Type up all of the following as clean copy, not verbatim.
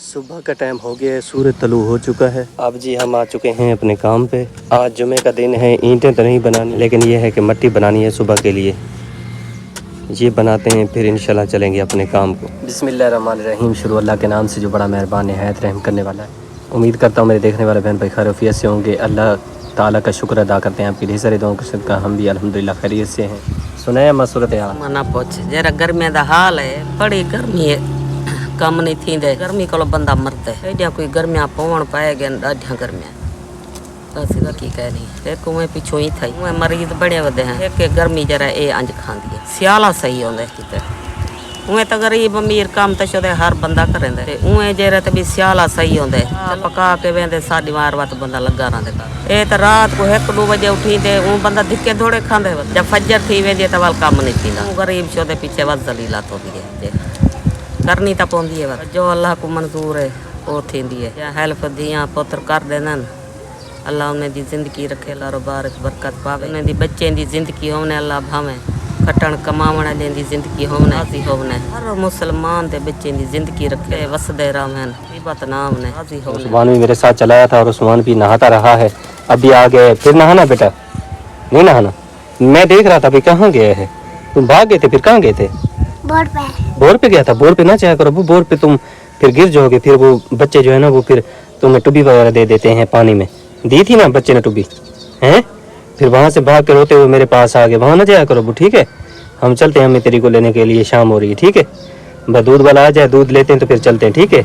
صبح کا ٹائم ہو گیا ہے، سورج طلوع ہو چکا ہے۔ اب جی ہم آ چکے ہیں اپنے کام پہ۔ آج جمعے کا دن ہے، اینٹیں تو نہیں بنانی لیکن یہ ہے کہ مٹی بنانی ہے صبح کے لیے۔ یہ بناتے ہیں پھر انشاءاللہ چلیں گے اپنے کام کو۔ بسم اللہ الرحمن الرحیم، شروع اللہ کے نام سے جو بڑا مہربان نہایت رحم کرنے والا ہے۔ امید کرتا ہوں میرے دیکھنے والے بہن بھائی خیر وفیت سے ہوں گے۔ اللہ تعالیٰ کا شکر ادا کرتے ہیں، آپ کی ڈھیر ساری دعاؤں کا صدقہ ہم بھی الحمدللہ خیریت سے ہیں۔ سنائے صورت حال منا پوچھ جرا گرمی دا حال ہے، بڑی گرمی ہے، کم نہیں تھی دے گرمی کو بندہ مرتا ہے۔ ایڈیاں کوئی گرمیاں پون پائے گئے، ڈاڈیاں گرمیاں بس یہ کی کہنی ہے۔ کوئیں پیچھوں ہی تھا مریض بڑے ودے ہیں کہ گرمی جرا اے انج کھاندی ہے، سیالہ صحیح ہوندا ہے کتے اویں تو غریب امیر کام تو شدے ہر بندہ کریندا ہے، اویں جرا تے بھی سیالہ صحیح ہوندا ہے۔ پکا کے ویندے ساڈی مار وات بندہ لگا رہندا ہے۔ اے تے رات کو 1-2 بجے اٹھی تے اون بندہ دھکے دھوڑے کھاندے جب فجر تھی ویندی تے ول کام نہیں تھیندا۔ غریب شدے پیچھے وس ذلیلات ہوندی ہے، کرنی تا پوندی ہے جو اللہ کو منظور ہے وہ تھیندی ہے۔ یا ہیلپ دیاں پتر کر دینن، اللہ انہیں دی زندگی رکھے، اللہ ربارک برکت پاوے، انہیں دی بچے دی زندگی ہونے اللہ بھاویں، کٹن کماون والے دی زندگی ہونے راضی ہونے، ہر مسلمان دے بچے دی زندگی رکھے وسدے رہن، عبادت نام نے راضی ہونے۔ عثمان بھی میرے ساتھ چلایا تھا اور عثمان بھی نہاتا رہا ہے، ابھی آ گئے۔ پھر نہانا بیٹا، نہیں نہانا؟ میں دیکھ رہا تھا ابھی کہاں گئے ہیں تم، بھاگ گئے تھے پھر کہاں گئے تھے؟ بور پہ گیا تھا۔ بور پہ نہ چاہا کرو، بور پہ تم پھر گر جاؤ گے، پھر وہ بچے جو ہے نا وہ پھر تمہیں ٹوبی وغیرہ دے دیتے ہیں پانی میں، دی تھی نا بچے نے ٹوبی ہیں، پھر وہاں سے بھاگ کے روتے ہوئے میرے پاس آ گئے، وہاں نہ جایا کرو ٹھیک ہے؟ ہم چلتے ہیں، ہمیں تیری کو لینے کے لیے شام ہو رہی ہے ٹھیک ہے؟ بس دودھ والا آ جائے، دودھ لیتے ہیں تو پھر چلتے ہیں ٹھیک ہے؟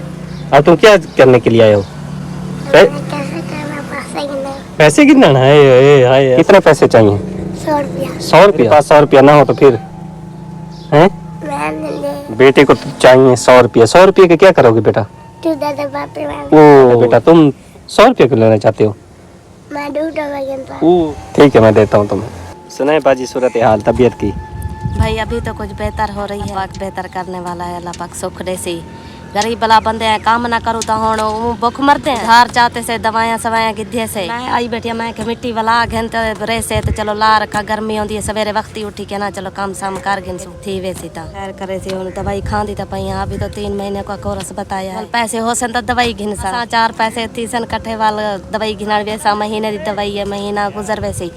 اب تم کیا کرنے کے لیے آئے ہو؟ پیسے گننا ہے؟ کتنے پیسے چاہیے؟ 100 روپیہ؟ 100 روپیہ نہ ہو تو پھر ہیں؟ بیٹے کو چاہیے 100 روپیہ۔ 100 روپیہ کے کیا کرو گے بیٹا؟ او بیٹا تم 100 روپیہ کو لینا چاہتے ہو؟ ٹھیک ہے میں دیتا ہوں تمہیں۔ سنائے باجی صورت حال طبیعت کی؟ بھائی ابھی تو کچھ بہتر ہو رہی ہے، پاک بہتر کرنے والا ہے، اللہ پاک سکھ دے سی۔ غریب بلا بندے ہیں، کام نہ کرو تو ہون بھوک مرتے ہیں، دھار چاہتے سے دوائیاں سوائیاں گدھے سے۔ میں آئی بیٹھی میں کہ مٹی والا گھنتے رہ سے تو چلو لا رکھا، گرمی ہوندی ہے سویرے وقتی اٹھی کے نا چلو کام سام کر گن تھی ویسی تا خیر کرے سی۔ ہن دوائی کھاندی تا پئی ابھی تو 3 مہینے کا کورس بتایا ہے، پیسے ہو سن تو دوائی گھن سا 4 پیسے تھی سن کٹھے وال دوائی گھنن ویسا مہینے دی دوائی ہے، مہینہ گزر ویسی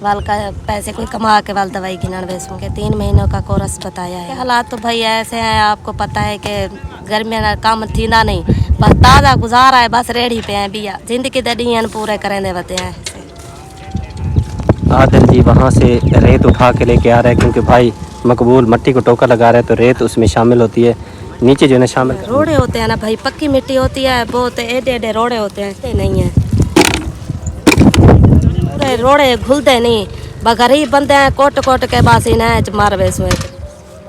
وال کا پیسے کوئی کما کے وال دوائی گھنن ویسوں کے 3 مہینوں کا کورس بتایا ہے۔ حالات تو بھائی ایسے ہیں، آپ کو پتہ ہے کہ گرمیاں کا کام تھیندا نہیں، بس تازہ گزارا ہے، بس ریڑھی پہ ہیں بیا زندگی دے ڈین پورے کریں دے وتے ہیں۔ عادل جی وہاں سے ریت اٹھا کے لے کے آ رہا ہے کیونکہ بھائی مقبول مٹی کو ٹوکا لگا رہا ہے تو ریت اس میں شامل ہوتی ہے، نیچے جو ہے نا شامل روڑے ہوتے ہیں نا بھائی، پکی مٹی ہوتی ہے بہت، ایڈے ایڈے روڑے ہوتے ہیں، نہیں ہیں پورے روڑے گھلتے نہیں، غریب بندے ہیں کوٹ کوٹ کے باسی نہ مار ویسو۔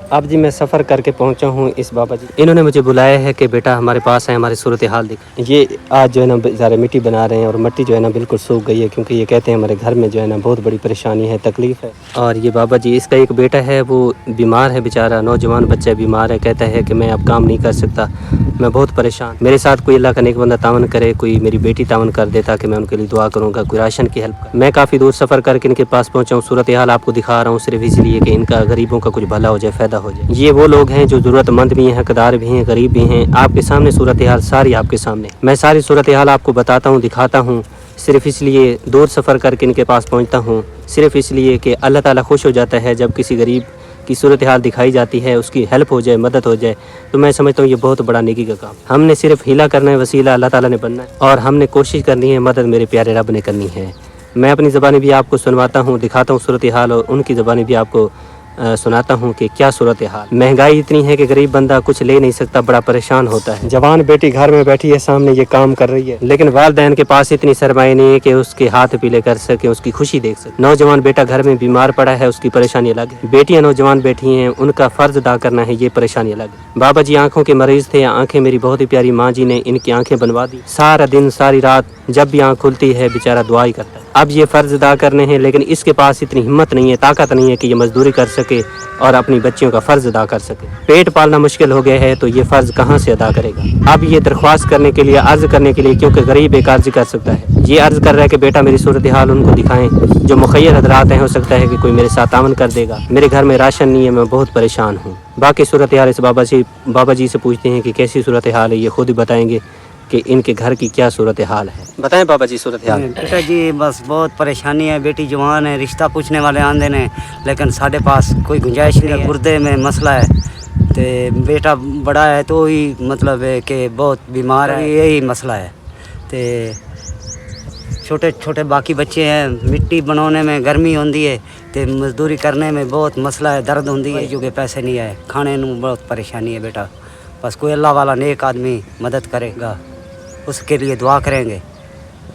اب جی میں سفر کر کے پہنچا ہوں اس بابا جی، انہوں نے مجھے بلایا ہے کہ بیٹا ہمارے پاس ہے، ہماری صورتحال دیکھ۔ یہ آج جو ہے نا ذرا مٹی بنا رہے ہیں اور مٹی جو ہے نا بالکل سوکھ گئی ہے کیونکہ یہ کہتے ہیں ہمارے گھر میں جو ہے نا بہت بڑی پریشانی ہے، تکلیف ہے۔ اور یہ بابا جی اس کا ایک بیٹا ہے وہ بیمار ہے بیچارہ، نوجوان بچہ بیمار ہے، کہتا ہے کہ میں اب کام نہیں کر سکتا، میں بہت پریشان، میرے ساتھ کوئی اللہ کا نیک بندہ تعاون کرے، کوئی میری بیٹی تعاون کر دے تاکہ میں ان کے لیے دعا کروں گا، کوئی راشن کی ہیلپ۔ میں کافی دور سفر کر کے ان کے پاس پہنچا ہوں، صورتحال آپ کو دکھا رہا ہوں صرف اس لیے کہ ان کا غریبوں کا کچھ بھلا ہو جائے، فائدہ ہو جائے۔ یہ وہ لوگ ہیں جو ضرورت مند بھی ہیں، حقدار بھی ہیں، غریب بھی ہیں، آپ کے سامنے صورتحال ساری آپ کے سامنے، میں ساری صورتحال آپ کو بتاتا ہوں، دکھاتا ہوں، صرف اس لیے دور سفر کر کے ان کے پاس پہنچتا ہوں، صرف اس لیے کہ اللہ تعالیٰ خوش ہو جاتا ہے جب کسی غریب کی صورتحال دکھائی جاتی ہے، اس کی ہیلپ ہو جائے، مدد ہو جائے، تو میں سمجھتا ہوں یہ بہت بڑا نیکی کا کام۔ ہم نے صرف ہیلا کرنا ہے، وسیلہ اللہ تعالیٰ نے بننا ہے، اور ہم نے کوشش کرنی ہے، مدد میرے پیارے رب نے کرنی ہے۔ میں اپنی زبانی بھی آپ کو سنواتا ہوں، دکھاتا ہوں صورتحال، اور ان کی زبانی بھی آپ کو سناتا ہوں کہ کیا صورتحال۔ مہنگائی اتنی ہے کہ غریب بندہ کچھ لے نہیں سکتا، بڑا پریشان ہوتا ہے۔ جوان بیٹی گھر میں بیٹھی ہے سامنے، یہ کام کر رہی ہے، لیکن والدین کے پاس اتنی سرمایہ نہیں ہے کہ اس کے ہاتھ پیلے کر سکے، اس کی خوشی دیکھ سکے۔ نوجوان بیٹا گھر میں بیمار پڑا ہے، اس کی پریشانی الگ ہے، بیٹیاں نوجوان بیٹھی ہیں، ان کا فرض ادا کرنا ہے، یہ پریشانی الگ ہے۔ بابا جی آنکھوں کے مریض تھے، آنکھیں میری بہت ہی پیاری ماں جی نے ان کی آنکھیں بنوا دی، سارا دن ساری رات جب بھی آنکھ کھلتی ہے بیچارہ دعا ہی کرتا ہے۔ اب یہ فرض ادا کرنے ہیں، لیکن اس کے پاس اتنی ہمت نہیں ہے، طاقت نہیں ہے کہ یہ مزدوری کر سکے اور اپنی بچیوں کا فرض ادا کر سکے۔ پیٹ پالنا مشکل ہو گیا ہے تو یہ فرض کہاں سے ادا کرے گا؟ اب یہ درخواست کرنے کے لیے، عرض کرنے کے لیے، کیونکہ غریب ایک عرض کر سکتا ہے، یہ عرض کر رہا ہے کہ بیٹا میری صورتحال ان کو دکھائیں جو مخیر حضرات ہیں، ہو سکتا ہے کہ کوئی میرے ساتھ تعاون کر دے گا، میرے گھر میں راشن نہیں ہے، میں بہت پریشان ہوں، बाकी सूरत हाल इस बाबा जी से पूछते हैं कि कैसी सूरत हाल है, ये खुद ही बताएंगे कि इनके घर की क्या सूरत हाल है। बताएं बाबा जी सूरत हाल। बेटा जी बस बहुत परेशानी है, बेटी जवान है, रिश्ता पूछने वाले आंदे ने, लेकिन साढ़े पास कोई गुंजाइश नहीं है, गुर्दे में मसला है, तो बेटा बड़ा है तो ही मतलब है कि बहुत बीमार है, यही मसला है। तो छोटे छोटे बाकी बच्चे हैं, मिट्टी बनाने में गर्मी होती है, तो मजदूरी करने में बहुत मसला है, दर्द होती है, जो कि पैसे नहीं आए, खाने में बहुत परेशानी है बेटा। बस कोई अल्लाह वाला नेक आदमी मदद करेगा, उसके लिए दुआ करेंगे।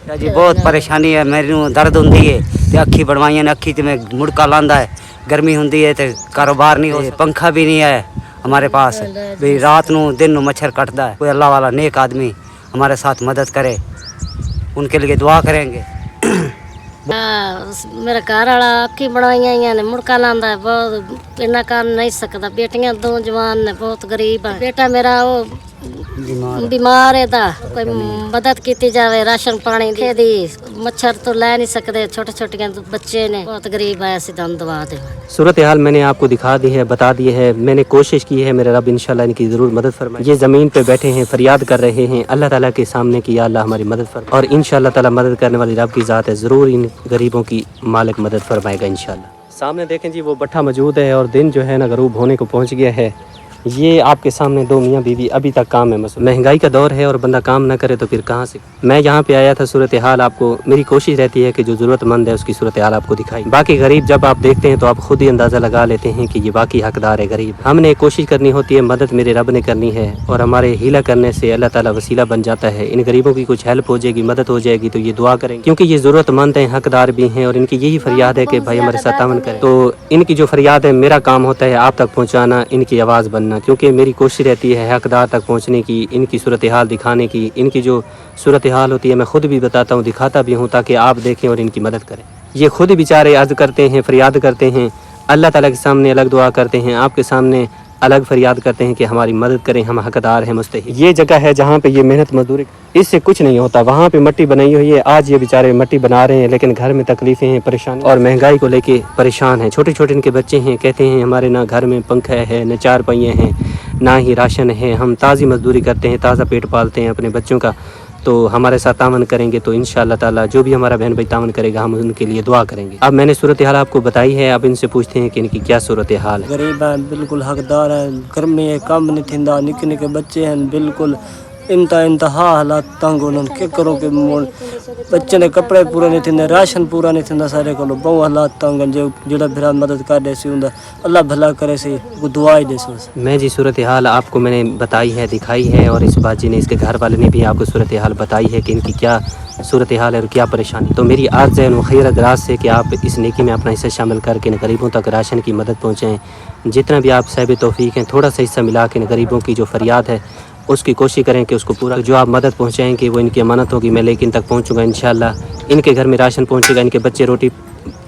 जी बहुत परेशानी है, मेरे दर्द होती है, तो अखी बनवाइया ने, अखी तो मैं मुड़का लांदा है, गर्मी होती है तो कारोबार नहीं हो, पंखा भी नहीं है हमारे पास, भी रात नू दिन नू मच्छर कटता है। कोई अल्लाह वाला नेक आदमी हमारे साथ मदद करे, उनके लिए दुआ करेंगे। मेरा घर वाला अखी बनवाइया ने, मुड़का लांदा है, बहुत इन्ना कर नहीं सकता, बेटियां दो जवान ने, बहुत गरीब है, बेटा मेरा वो बीमार है, कोई मदद की जावे, राशन पानी दी, मच्छर तो लै नहीं सकते, छोटे छोटे बच्चे ने, बहुत गरीब है, सिद्धांत दवा दे। सूरत हाल मैंने आपको दिखा दी है, बता दी है, मैंने कोशिश की है, मेरे रब इंशाल्लाह इनकी ज़रूर मदद फरमाए। ये ज़मीन पे बैठे हैं, फरियाद कर रहे हैं अल्लाह ताला के सामने कि या अल्लाह हमारी मदद फरमाए, और इंशाल्लाह ताला मदद करने वाली रब की ज़ात है, ज़रूर इन गरीबों की मालिक मदद फरमाएगा इंशाल्लाह। सामने देखें जी वो भट्ठा मौजूद है, और दिन जो है ना गरूब होने को पहुँच गया है। ये आपके सामने दो मियाँ बीवी अभी तक काम है, मसला महंगाई का दौर है, और बंदा काम ना करे तो फिर कहाँ से। मैं यहाँ पे आया था सूरत हाल आपको, मेरी कोशिश रहती है कि जो ज़रूरतमंद है उसकी सूरत हाल आपको दिखाई। बाकी गरीब जब आप देखते हैं तो आप खुद ही अंदाज़ा लगा लेते हैं कि ये बाकी हकदार है गरीब। हमने कोशिश करनी होती है, मदद मेरे रब ने करनी है, और हमारे हीला करने से अल्लाह ताला वसीला बन जाता है। इन गरीबों की कुछ हेल्प हो जाएगी, मदद हो जाएगी, तो ये दुआ करेंगे, क्योंकि ये ज़रूरतमंद हैं, हकदार भी हैं, और इनकी यही फरियाद है कि भाई हमारे साथ तावन करें। तो इनकी जो फरियाद है, मेरा काम होता है आप तक पहुँचाना, इनकी आवाज़ बनना, क्योंकि मेरी कोशिश रहती है हकदार तक पहुंचने की, इनकी सूरत हाल दिखाने की। इनकी जो सूरत हाल होती है मैं खुद भी बताता हूँ, दिखाता भी हूँ, ताकि आप देखें और इनकी मदद करें। ये खुद बेचारे अर्ज करते हैं, फरियाद करते हैं, अल्लाह ताला के सामने अलग दुआ करते हैं, आपके सामने अलग फरियाद करते हैं कि हमारी मदद करें, हम हकदार हैं, मुस्तहिक। ये जगह है जहाँ पे ये मेहनत मजदूरी, इससे कुछ नहीं होता। वहाँ पे मिट्टी बनाई हुई है, आज ये बेचारे मिट्टी बना रहे हैं, लेकिन घर में तकलीफें हैं, परेशानी और महंगाई को लेके परेशान हैं। छोटे छोटे इनके बच्चे हैं, कहते हैं हमारे ना घर में पंखा है, न चार पहिए हैं, ना ही राशन है, हम ताज़ी मजदूरी करते हैं, ताज़ा पेट पालते हैं अपने बच्चों का, तो हमारे साथ तावन करेंगे तो इंशाअल्लाह ताला जो भी हमारा बहन भाई तावन करेगा हम उनके लिए दुआ करेंगे। अब मैंने सूरत हाल आपको बताई है, अब इनसे पूछते हैं कि इनकी क्या सूरत हाल है। गरीब हैं, बिल्कुल हकदार है, गर्मी है, कम नहीं थींदा, निके निके बच्चे हैं, बिल्कुल इंतहा हालात तंग उन्होंने क्या करो कि बच्चे ने कपड़े पूरे नहीं थींदे, राशन पूरा नहीं थींदा, सारे को बहुत हालात तंग हैं। जो जोड़ा फिर मदद कर दे सी उनका अल्लाह भला करे सी, वो दुआ ही दे सो। मैं जी सूरत हाल आपको मैंने बताई है, दिखाई है, और इस बात जी ने, इसके घर वाले ने भी आपको सूरत हाल बताई है कि इनकी क्या सूरत हाल है और क्या परेशानी। तो मेरी अर्ज़ है खैर दराज से कि आप इस नेकी में अपना हिस्सा शामिल करके इन गरीबों तक राशन की मदद पहुँचाएँ। जितना भी आप साहिब तौफीक हैं, थोड़ा सा हिस्सा मिला के इन गरीबों की जो फरियाद है उसकी कोशिश करें कि उसको पूरा जो आप मदद पहुंचाएंगे वो इनकी अमानत होगी, मैं लेकिन तक पहुंचूंगा इंशाल्लाह। इनके घर में राशन पहुंचेगा, इनके बच्चे रोटी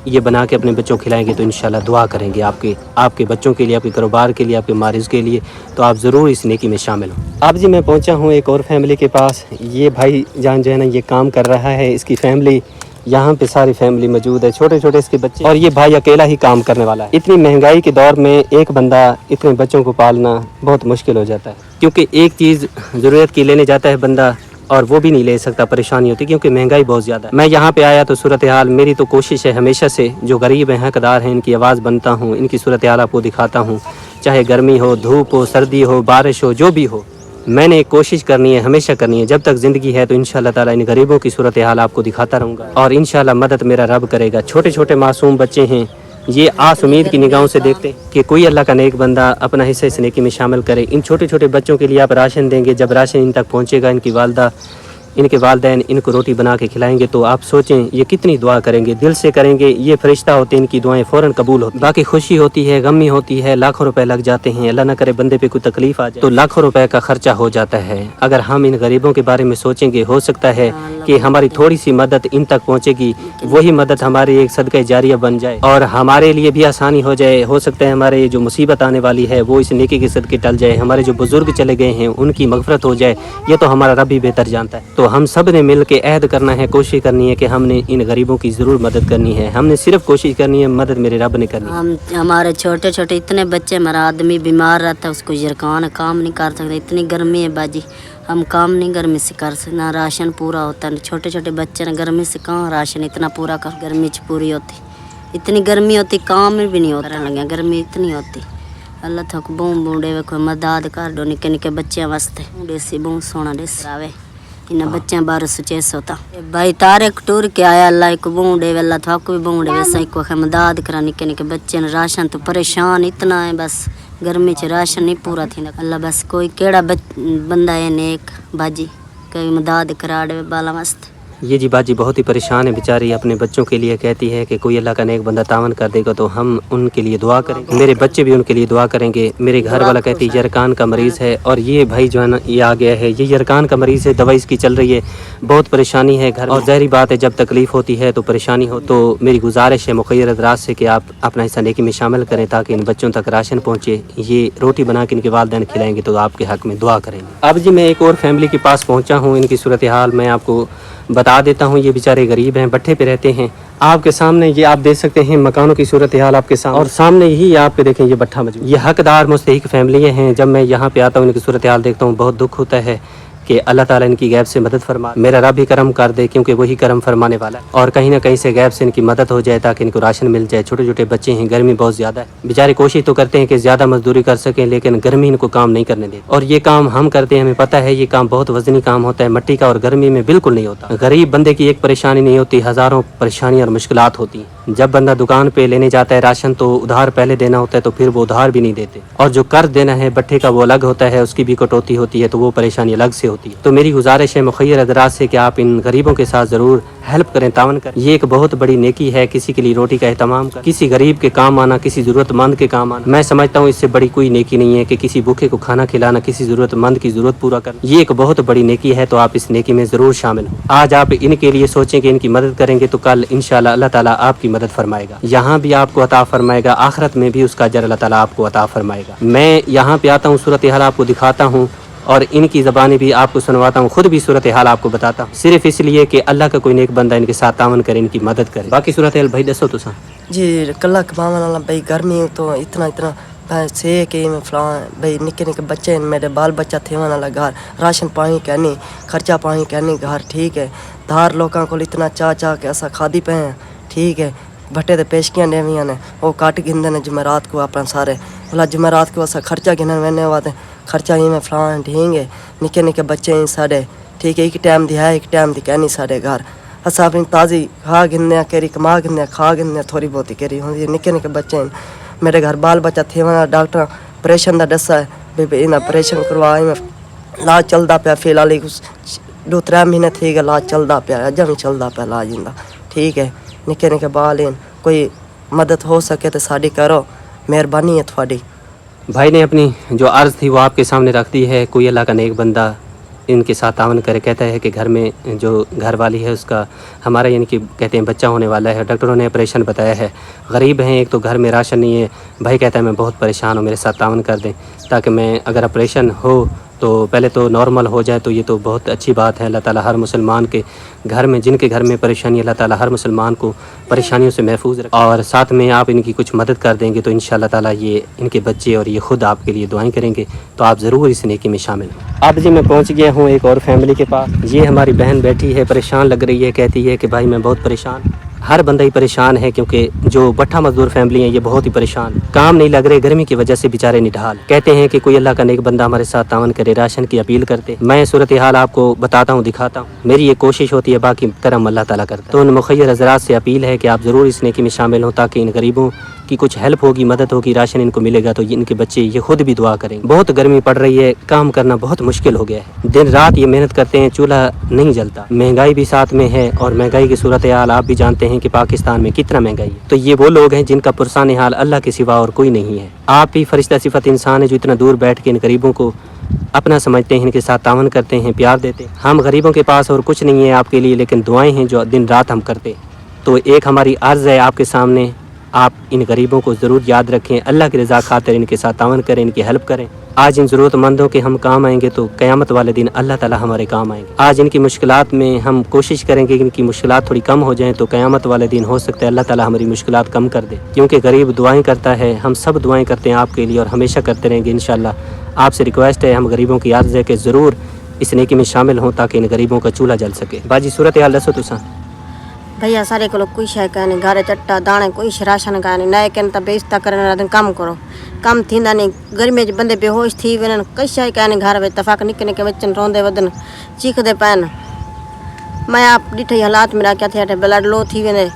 ये बना के अपने बच्चों को खिलाएंगे, तो इंशाल्लाह दुआ करेंगे आपके बच्चों के लिए, आपके कारोबार के लिए, आपके मारिज के लिए। तो आप ज़रूर इस नेकी में शामिल हो। अब जी मैं पहुँचा हूँ एक और फैमिली के पास। ये भाई जान जो है ना ये काम कर रहा है, इसकी फैमिली यहाँ पे सारी फैमिली मौजूद है, छोटे छोटे इसके बच्चे, और ये भाई अकेला ही काम करने वाला है। इतनी महंगाई के दौर में एक बंदा इतने बच्चों को पालना बहुत मुश्किल हो जाता है, क्योंकि एक चीज़ ज़रूरत की लेने जाता है बंदा और वो भी नहीं ले सकता, परेशानी होती क्योंकि महंगाई बहुत ज़्यादा है। मैं यहाँ पे आया तो सूरत हाल मेरी तो कोशिश है हमेशा से, जो गरीब हैं, हकदार हैं, इनकी आवाज़ बनता हूँ, इनकी सूरत हाल आपको दिखाता हूँ, चाहे गर्मी हो, धूप हो, सर्दी हो, बारिश हो, जो भी हो, मैंने कोशिश करनी है, हमेशा करनी है। जब तक ज़िंदगी है तो इंशाअल्लाह ताला इन गरीबों की सूरत हाल आपको दिखाता रहूँगा, और इंशाअल्लाह मदद मेरा रब करेगा। छोटे छोटे मासूम बच्चे हैं, ये आस उम्मीद की निगाहों से देखते हैं कि कोई अल्लाह का नेक बंदा अपना हिस्सा इस नेकी में शामिल करे। इन छोटे छोटे बच्चों के लिए आप राशन देंगे, जब राशन इन तक पहुँचेगा, इनकी वालदा, इनके वालिदैन इनको रोटी बना के खिलाएंगे, तो आप सोचें ये कितनी दुआ करेंगे, दिल से करेंगे। ये फरिश्ता होते हैं, इनकी दुआएं फ़ौरन कबूल होती। बाकी खुशी होती है, गमी होती है, लाखों रुपए लग जाते हैं, अल्लाह ना करे बंदे पे कोई तकलीफ आ जाए तो लाखों रुपए का खर्चा हो जाता है। अगर हम इन गरीबों के बारे में सोचेंगे, हो सकता है कि हमारी थोड़ी सी मदद इन तक पहुंचेगी, वही मदद हमारी एक सदका जारिया बन जाए और हमारे लिए भी आसानी हो जाए। हो सकता है हमारे जो मुसीबत आने वाली है वो इस नेकी के सदके टल जाए, हमारे जो बुजुर्ग चले गए हैं उनकी मगफरत हो जाए, ये तो हमारा रब ही बेहतर जानता है। तो हम सब ने मिल के अहद करना है, कोशिश करनी है कि हमने इन गरीबों की ज़रूर मदद करनी है। हमने सिर्फ कोशिश करनी है, मदद मेरे रब ने करनी है। हमारे छोटे छोटे इतने बच्चे, हमारा आदमी बीमार रहता है, उसको यरकान काम नहीं कर सकते, इतनी गर्मी है बाजी, हम काम नहीं गर्मी से कर सकते, ना राशन पूरा होता है। छोटे छोटे बच्चे ना गर्मी से कहाँ राशन इतना पूरा कर, गर्मी च पूरी होती, इतनी गर्मी होती काम भी नहीं होता लगे, गर्मी इतनी होती। अल्लाह थक बूम बूढ़े वे कोई मदद कर दो निके निके बच्चों वास्ते, देसी बूम सोना देसी आवे इन बच्चों बारह सुचेस होता भाई तारे टूर के आया। अल्लाह एक बूढ़े वे, अल्लाह थक भी बूढ़े वे, सही को मदद करा निके निके बच्चे ने। राशन तो परेशान इतना है, बस गर्मी च राशन नहीं पूरा थी। अल्लाह बस कोई केड़ा बंदा है नेक बाजी, कोई मदद करा दे बाला वास्ते। ये जी बाजी बहुत ही परेशान है बेचारी, अपने बच्चों के लिए कहती है कि कोई अल्लाह का नेक बंदा तावन कर देगा तो हम उनके लिए दुआ करेंगे, मेरे बच्चे भी उनके लिए दुआ करेंगे। मेरे घर वाला कहती है यरकान का मरीज़ है, और ये भाई जो है ना ये आ गया है, ये यरकान का मरीज़ है, दवाई इसकी चल रही है, बहुत परेशानी है घर। और ज़ाहिर बात है जब तकलीफ़ होती है तो परेशानी हो, तो मेरी गुजारिश है मुखय्यर हज़रात से कि आप अपना हिस्सा नेकी में शामिल करें ताकि इन बच्चों तक राशन पहुँचे। ये रोटी बना के इनके वालिदैन खिलाएंगे तो आपके हक़ में दुआ करेंगे। अब जी मैं एक और फैमिली के पास पहुँचा हूँ, इनकी सूरत हाल मैं आपको बता देता हूँ। ये बेचारे गरीब हैं, भट्ठे पे रहते हैं। आपके सामने ये आप देख सकते हैं मकानों की सूरत हाल आपके सामने, और सामने ही आपके देखें ये भट्ठा मौजूद। ये हकदार मुस्तहिक फैमिली हैं। जब मैं यहाँ पे आता हूँ इनकी सूरत हाल देखता हूँ, बहुत दुख होता है कि अल्लाह ताला इनकी गैब से मदद फरमा, मेरा रब भी करम कर दे क्योंकि वही करम फरमाने वाला है, और कहीं ना कहीं से गैब से इनकी मदद हो जाए ताकि इनको राशन मिल जाए। छोटे छोटे बच्चे हैं, गर्मी बहुत ज़्यादा है, बेचारे कोशिश तो करते हैं कि ज़्यादा मजदूरी कर सकें लेकिन गर्मी इनको काम नहीं करने देती। और ये काम हम करते हैं, हमें पता है ये काम बहुत वजनी काम होता है, मिट्टी का, और गर्मी में बिल्कुल नहीं होता। गरीब बंदे की एक परेशानी नहीं होती, हज़ारों परेशानियाँ और मुश्किलात होती हैं। जब बंदा दुकान पे लेने जाता है राशन तो उधार पहले देना होता है, तो फिर वो उधार भी नहीं देते, और जो कर्ज देना है भट्ठे का वो अलग होता है, उसकी भी कटौती होती है, तो वो परेशानी अलग से होती है। तो मेरी गुजारिश है मुखय्यर हज़रात से कि आप इन गरीबों के साथ ज़रूर हेल्प करें, तावन करें। ये एक बहुत बड़ी नेकी है, किसी के लिए रोटी का एहतमाम कर, किसी गरीब के काम आना, किसी ज़रूरतमंद के काम आना। मैं समझता हूँ इससे बड़ी कोई नेकी नहीं है कि किसी भूखे को खाना खिलाना, किसी ज़रूरतमंद की ज़रूरत पूरा करना। ये एक बहुत बड़ी नेकी है, तो आप इस नेकी में ज़रूर शामिल हो। आज आप इनके लिए सोचें कि इनकी मदद करेंगे तो कल इंशाअल्लाह अल्लाह ताला आपकी मदद फरमाएगा, यहाँ भी आपको अता फरमाएगा, आखिरत में भी उसका अजर अल्लाह ताला आपको अता फरमाएगा। मैं यहाँ पे आता हूँ, सूरत हाल आपको दिखाता हूँ और इनकी ज़बानी भी आपको सुनवाता हूँ, खुद भी सूरत हाल आपको बताता हूँ, सिर्फ इसलिए कि अल्लाह का कोई नेक बंदा इनके साथ तावन करे, इनकी मदद करे। बाकी सूरत हाल भाई दसो तुसा जी। कल्ला कमाने वाला भाई गर्मी तो इतना से कि मैं फलां भाई निके निके बच्चे मेरे बाल बच्चा थे वाला घर, राशन पानी कहनी, खर्चा पानी कहनी घर, ठीक है। धार लोगों को इतना चाह के ऐसा खादी पे हैं, ठीक है। भट्टे तो पेशकियाँ देवियाँ ने वो काट गिनते हैं जुमेरात को अपना सारे, बोला जुमेरात को ऐसा खर्चा गिनन मैंने वाते खर्चा ही में फलां ढींगे निके निके बच्चे हैं साढ़े, ठीक है। एक टाइम दिया एक टाइम दी कहनी साढ़े घर असा अपनी ताज़ी खा गिनने केरी कमा गिनने खा गिनने थोड़ी बहुत केरी होंगी। निके निके बच्चे हैं मेरे घर बाल बच्चा थे वहाँ, डॉक्टर ऑपरेशन का दसा है भाई इन्हें ऑपरेशन करवाए में इलाज चलता पाया, फिलहाल कुछ 2-3 महीने थे इलाज चलता पाया, अजा भी चलता पाया इलाज इनका, ठीक है। निके निके बाल इन कोई मदद हो सके तो साड़ी करो, मेहरबानी है थोड़ी। भाई ने अपनी जो अर्ज़ थी वो आपके सामने रख दी है। कोई अल्लाह का नेक बंदा इनके साथ तावन करे, कहता है कि घर में जो घर वाली है उसका हमारा यानी कि कहते हैं बच्चा होने वाला है, डॉक्टरों ने ऑपरेशन बताया है, गरीब हैं, एक तो घर में राशन नहीं है। भाई कहता है मैं बहुत परेशान हूँ, मेरे साथ तावन कर दें ताकि मैं अगर ऑपरेशन हो तो पहले तो नॉर्मल हो जाए, तो ये तो बहुत अच्छी बात है। अल्लाह ताला हर मुसलमान के घर में, जिनके घर में परेशानी, अल्लाह ताला हर मुसलमान को परेशानियों से महफूज रखे। और साथ में आप इनकी कुछ मदद कर देंगे तो इंशाअल्लाह ताला ये इनके बच्चे और ये खुद आपके लिए दुआएं करेंगे, तो आप ज़रूर इस नेकी में शामिल हो। अब जी मैं पहुंच गया हूं एक और फैमिली के पास। ये हमारी बहन बैठी है, परेशान लग रही है, कहती है कि भाई मैं बहुत परेशान। हर बंदा ही परेशान है क्योंकि जो भट्ठा मजदूर फैमिली है ये बहुत ही परेशान, काम नहीं लग रहे, गर्मी की वजह से बेचारे निढाल। कहते हैं कि कोई अल्लाह का नेक बंदा हमारे साथ तावन करे, राशन की अपील करते। मैं सूरत हाल आपको बताता हूँ, दिखाता हूँ, मेरी ये कोशिश होती है, बाकी करम अल्लाह ताला करता है। तो उन मुखय्यर हज़रात से अपील है कि आप ज़रूर इस नेकी में शामिल हों ताकि इन गरीबों की कुछ हेल्प होगी, मदद होगी, राशन इनको मिलेगा तो इनके बच्चे ये खुद भी दुआ करेंगे। बहुत गर्मी पड़ रही है, काम करना बहुत मुश्किल हो गया है, दिन रात ये मेहनत करते हैं, चूल्हा नहीं जलता, महंगाई भी साथ में है, और महंगाई की सूरत हाल आप भी जानते हैं कि पाकिस्तान में कितना महंगाई है। तो ये वो लोग हैं जिनका पुरसान हाल अल्लाह के सिवा और कोई नहीं है। आप ही फरिश्ता सिफत इंसान है जो इतना दूर बैठ के इन गरीबों को अपना समझते हैं, इनके साथ तावन करते हैं, प्यार देते हैं। हम गरीबों के पास और कुछ नहीं है आपके लिए, लेकिन दुआएं हैं जो दिन रात हम करते हैं। तो एक हमारी अर्ज़ है आपके सामने, आप इन गरीबों को ज़रूर याद रखें, अल्लाह की रज़ा खातिर इनके साथ तावन करें, इनकी हेल्प करें। आज इन ज़रूरतमंदों के हम काम आएंगे तो क़यामत वाले दिन अल्लाह ताला हमारे काम आएंगे। आज इनकी मुश्किलात में हम कोशिश करेंगे कि इनकी मुश्किलात थोड़ी कम हो जाएं, तो क़यामत वाले दिन हो सकता है अल्लाह ताला हमारी मुश्किलात कम कर दे, क्योंकि गरीब दुआएं करता है। हम सब दुआएं करते हैं आपके लिए और हमेशा करते रहेंगे इंशाअल्लाह। आपसे रिक्वेस्ट है, हम गरीबों की अर्ज़ है कि ज़रूर इस नेकी में शामिल हों ताकि इन गरीबों का चूल्हा जल सके। बाजी सूरत हाल दसो तुसां। भैया सारे को कोई शय कहने घर चट्टा दाने कोई राशन कहने नए कहने तो बेइज्जता करने कम करो कम थींदा नहीं। गर्मी च बंदे बेहोश थी वञनि, कई शय कहने घर में तफ़ाक निके निके बच्चन रोंदे वदन चीखदे पैन। मैं आप ॾिठे हालात मेरा क्या थे, ब्लड लो थी वेंदे,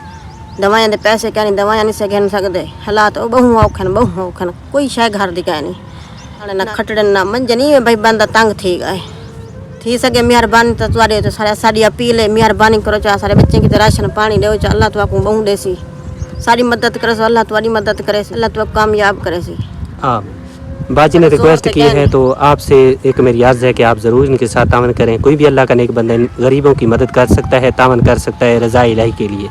दवाइयां दे पैसे कहनी दवाइयां नहीं से घिन सकदे, हालात बहु औखन कोई शय घर दी कहनी हाणे ना खटड़न ना मंझ नहीं भाई बंदा तंग थी गए। थी सके मेहरबानी तो तुम्हारे तो सारी अपील है, मेहरबानी करो चाहे सारे बच्चे की तो राशन पानी दो, चाहे अल्लाह तुआको बहु देसी सारी मदद करे, अल्लाह तुम्हारी मदद करे, अल्लाह तुआको कामयाब करे सी। हाँ, बाजी ने रिक्वेस्ट की है तो आपसे एक मेरी अर्ज़ है कि आप ज़रूर इनके साथ तावन करें। कोई भी अल्लाह का नेक बंदा इन गरीबों की मदद कर सकता है, तावन कर सकता है रज़ा इलाही के लिए।